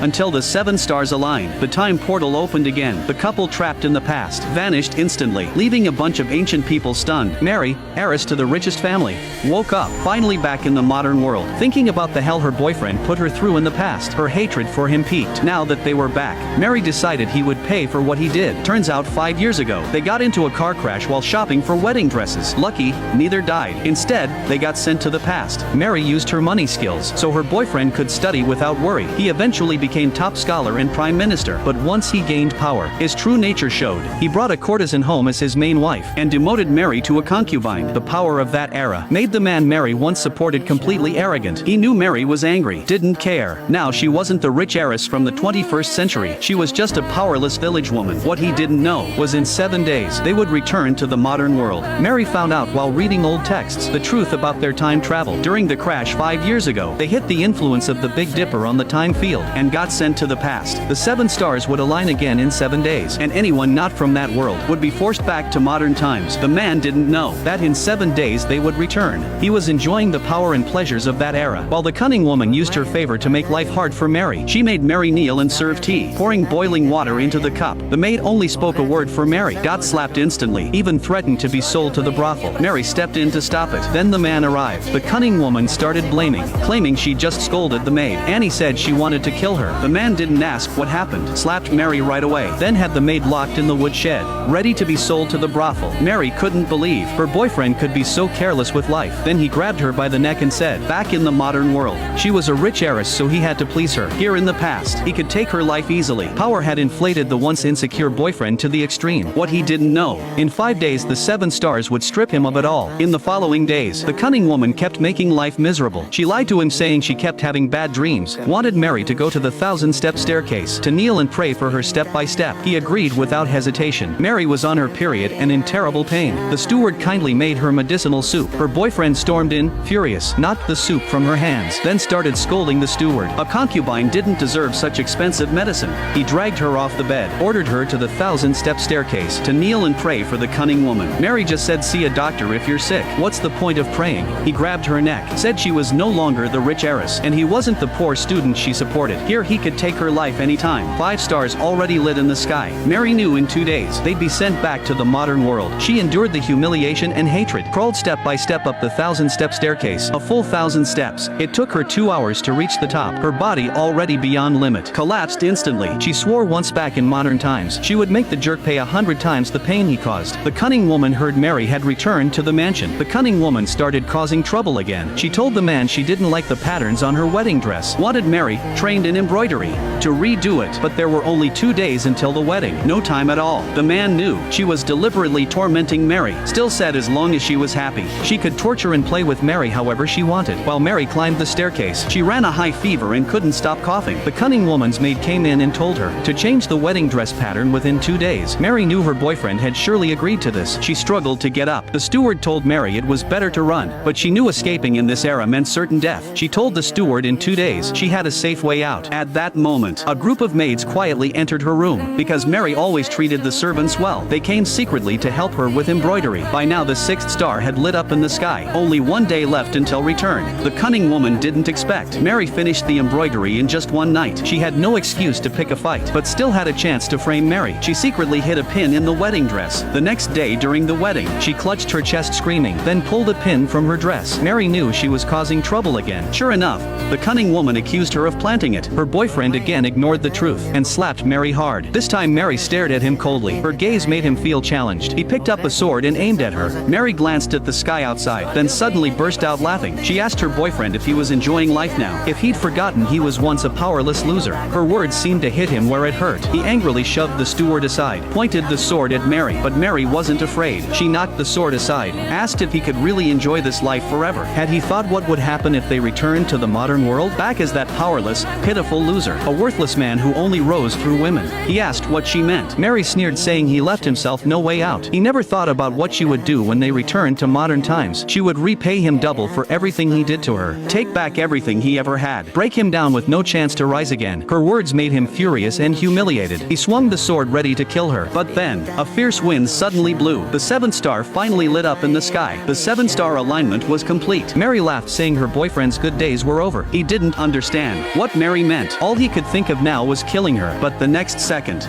until the 7 stars aligned. The time portal opened again. The couple trapped in the past vanished instantly, leaving a bunch of ancient people stunned. Mary, heiress to the richest family, woke up, finally back in the modern world. Thinking about the hell her boyfriend put her through in the past, her hatred for him peaked. Now that they were back, Mary decided he would pay for what he did. Turns out 5 years ago, they got into a car crash while shopping for wedding dresses. Lucky, neither died. Instead, they got sent to the past. Mary used her money skills so her boyfriend could study without worry. He eventually became top scholar and prime minister. But once he gained power, his true nature showed. He brought a courtesan home as his main wife and demoted Mary to a concubine. The power of that era made the man Mary once supported completely arrogant. He knew Mary was angry, didn't care. Now she wasn't the rich heiress from the 21st century. She was just a powerless village woman. What he didn't know was in 7 days, they would return to the modern world. Mary found out while reading old texts the truth about their time travel. During the crash 5 years ago, they hit the influence of the Big Dipper on the time field and got sent to the past. The 7 stars would align again in 7 days, and anyone not from that world would be forced back to modern times. The man didn't know that in 7 days they would return. He was enjoying the power and pleasures of that era, while the cunning woman used her favor to make life hard for Mary. She made Mary kneel and serve tea, pouring boiling water into the cup. The maid only spoke a word for Mary, got slapped instantly, even threatened to be sold to the brothel. Mary stepped in to stop it. Then the man arrived. The cunning woman started blaming, claiming she just scolded the maid. Annie said she wanted to kill her. The man didn't ask what happened, slapped Mary right away, then had the maid locked in the woodshed, ready to be sold to the brothel. Mary couldn't believe her boyfriend could be so careless with life. Then he grabbed her by the neck and said, back in the modern world. She was a rich heiress, so he had to please her. Here in the past, he could take her life easily. Power had inflated the once insecure boyfriend to the extreme. What he didn't know, in 5 days the 7 stars would strip him of it all. In the following days, the cunning woman kept making life miserable. She lied to him saying she kept having bad dreams, wanted Mary to go to the 1,000-step staircase to kneel and pray for her step by step. He agreed without hesitation. Mary was on her period and in terrible pain. The steward kindly made her medicinal soup. Her boyfriend stormed in, furious, knocked the soup from her hands, then started scolding the steward. A concubine didn't deserve such expensive medicine. He dragged her off the bed, ordered her to the 1,000-step staircase to kneel and pray for the cunning woman. Mary just said, see a doctor if you're sick. What's the point of praying? He grabbed her neck, said she was no longer the rich heiress, and he wasn't the poor student she supported. Here he could take her life anytime. 5 stars already lit in the sky. Mary knew in 2 days they'd be sent back to the modern world. She endured the humiliation and hatred, crawled step by step up the 1,000-step staircase, a full 1,000 steps. It took her 2 hours to reach the top. Her body, already beyond limit, collapsed instantly. She swore once back in modern times she would make the jerk pay 100 times the pain he caused. The cunning woman heard Mary had returned to the mansion. The cunning woman started causing trouble again. She told the man she didn't like the patterns on her wedding dress, wanted Mary, trained in embroidery, to redo it. But there were only 2 days until the wedding. No time at all. The man knew she was deliberately tormenting Mary, still said as long as she was happy, she could torture and play with Mary however she wanted. While Mary climbed the staircase, she ran a high fever and couldn't stop coughing. The cunning woman's maid came in and told her to change the wedding dress pattern within 2 days. Mary knew her boyfriend had surely agreed to this. She struggled to get up. The steward told Mary it was better to run, but she knew escaping in this era meant certain death. She told the steward in 2 days she had a safe way out. At that moment, a group of maids quietly entered her room. Because Mary always treated the servants well, they came secretly to help her with embroidery. By now the 6th star had lit up in the sky. Only 1 day left until return. The cunning woman didn't expect Mary finished the embroidery in just 1 night. She had no excuse to pick a fight, but still had a chance to frame Mary. She secretly hid a pin in the wedding dress. The next day during the wedding, she clutched her chest screaming, then pulled a pin from her dress. Mary knew she was causing trouble again. Sure enough, the cunning woman accused her of planting it. Her boyfriend again ignored the truth and slapped Mary hard. This time Mary stared at him coldly. Her gaze made him feel challenged. He picked up a sword and aimed at her. Mary glanced at the sky outside, then suddenly burst out laughing. She asked her boyfriend if he was enjoying life now, if he'd forgotten he was once a powerless loser. Her words seemed to hit him where it hurt. He angrily shoved the steward aside, pointed the sword at Mary, but Mary wasn't afraid. She knocked the sword aside, asked if he could really enjoy this life forever. Had he thought what would happen if they returned to the modern world? Back as that powerless, pitiful loser, a worthless man who only rose through women. He asked what she meant. Mary sneered, saying he left himself no way out. He never thought about what she would do when they returned to modern times. She would repay him double for everything he did to her, take back everything he ever had, break him down with no chance to rise again. Her words made him furious and humiliated. He swung the sword ready to kill her, but then, a fierce wind suddenly blew. The 7th star finally lit up in the sky. The 7-star alignment was complete. Mary laughed, saying her boyfriend's good days were over. He didn't understand what Mary meant. All he could think of now was killing her, but the next second,